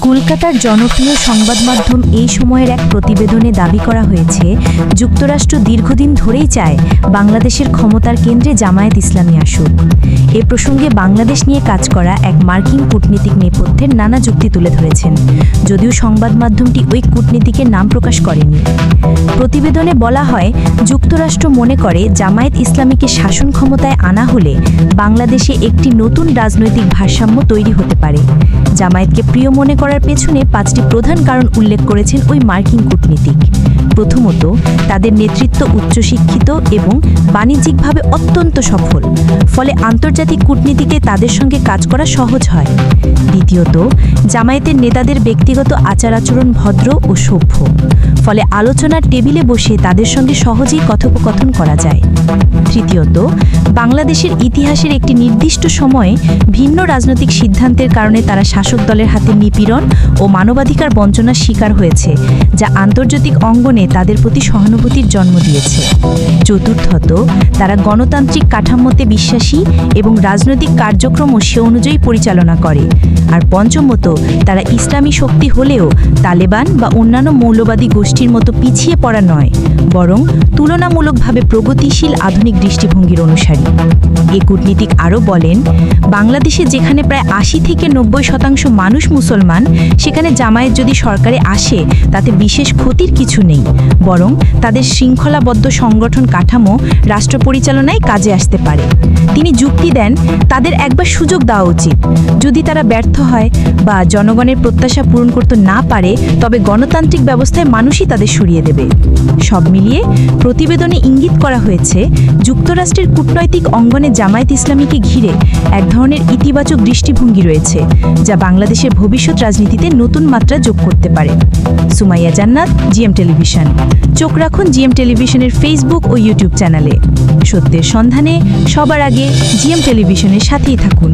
কলকাতার জনপ্রিয় সংবাদ মাধ্যম এই সময়ের এক প্রতিবেদনে দাবি করা হয়েছে, যুক্তরাষ্ট্র দীর্ঘদিন ধরেই চায় বাংলাদেশের ক্ষমতার কেন্দ্রে জামায়াত ইসলামী আসুক। এ প্রসঙ্গে বাংলাদেশ নিয়ে কাজ করা এক মার্কিন কূটনীতিক নেপথ্যের নানা যুক্তি তুলে ধরেছেন, যদিও সংবাদ মাধ্যমটি ওই কূটনীতিকের নাম প্রকাশ করেনি। প্রতিবেদনে বলা হয়, যুক্তরাষ্ট্র মনে করে জামায়াত ইসলামীকে শাসন ক্ষমতায় আনা হলে বাংলাদেশে একটি নতুন রাজনৈতিক ভারসাম্য তৈরি হতে পারে। জামায়াতকে প্রিয় মনে করার পেছনে 5টি প্রধান কারণ উল্লেখ করেছেন ওই মার্কিন কূটনীতিক। প্রথমত, তাদের নেতৃত্ব উচ্চশিক্ষিত এবং বাণিজ্যিকভাবে অত্যন্ত সফল, ফলে আন্তর্জাতিক কূটনীতিতে তাদের সঙ্গে কাজ করা সহজ হয়। দ্বিতীয়ত, জামায়াতের নেতাদের ব্যক্তিগত আচার-আচরণ ভদ্র ও সভ্য, ফলে আলোচনার টেবিলে বসে তাদের সঙ্গে সহজেই কথোপকথন করা যায়। তৃতীয়ত, বাংলাদেশের ইতিহাসের একটি নির্দিষ্ট সময়ে ভিন্ন রাজনৈতিক সিদ্ধান্তের কারণে তারা শাসক দলের হাতে নিপীড়ন ও মানবাধিকার বঞ্চনার শিকার হয়েছে, যা আন্তর্জাতিক অঙ্গনে তাদের প্রতি সহানুভূতির জন্ম দিয়েছে। চতুর্থত, তারা গণতান্ত্রিক কাঠামোতে বিশ্বাসী এবং রাজনৈতিক কার্যক্রমও সে অনুযায়ী পরিচালনা করে। আর পঞ্চমত, তারা ইসলামী শক্তি হলেও তালেবান বা অন্যান্য মৌলবাদী গোষ্ঠীর মতো পিছিয়ে পড়া নয়, বরং তুলনামূলকভাবে প্রগতিশীল আধুনিক দৃষ্টিভঙ্গির অনুসারী। এ কূটনীতিক আরও বলেন, বাংলাদেশে যেখানে প্রায় 80 থেকে 90% মানুষ মুসলমান, সেখানে জামায়াত যদি সরকারে আসে তাতে বিশেষ ক্ষতির কিছু নেই, বরং তাদের শৃঙ্খলাবদ্ধ সংগঠন কাঠামো রাষ্ট্র পরিচালনায় কাজে আসতে পারে। তিনি যুক্তি দেন, তাদের একবার সুযোগ দেওয়া উচিত। যদি তারা ব্যর্থ হয় বা জনগণের প্রত্যাশা পূরণ করতে না পারে, তবে গণতান্ত্রিক ব্যবস্থায় মানুষই তাদের সরিয়ে দেবে। সব মিলিয়ে প্রতিবেদনে ইঙ্গিত করা হয়েছে, যুক্তরাষ্ট্রের কূটনৈতিক অঙ্গনে জামায়াত ইসলামীকে ঘিরে এক ধরনের ইতিবাচক দৃষ্টিভঙ্গি রয়েছে, যা বাংলাদেশের ভবিষ্যৎ রাজনীতিতে নতুন মাত্রা যোগ করতে পারে। সুমাইয়া জান্নাত, জিএম টেলিভিশন। চোখ রাখুন জিএম টেলিভিশনের ফেসবুক ও ইউটিউব চ্যানেলে। সত্যের সন্ধানে সবার আগে জিএম টেলিভিশনের সাথেই থাকুন।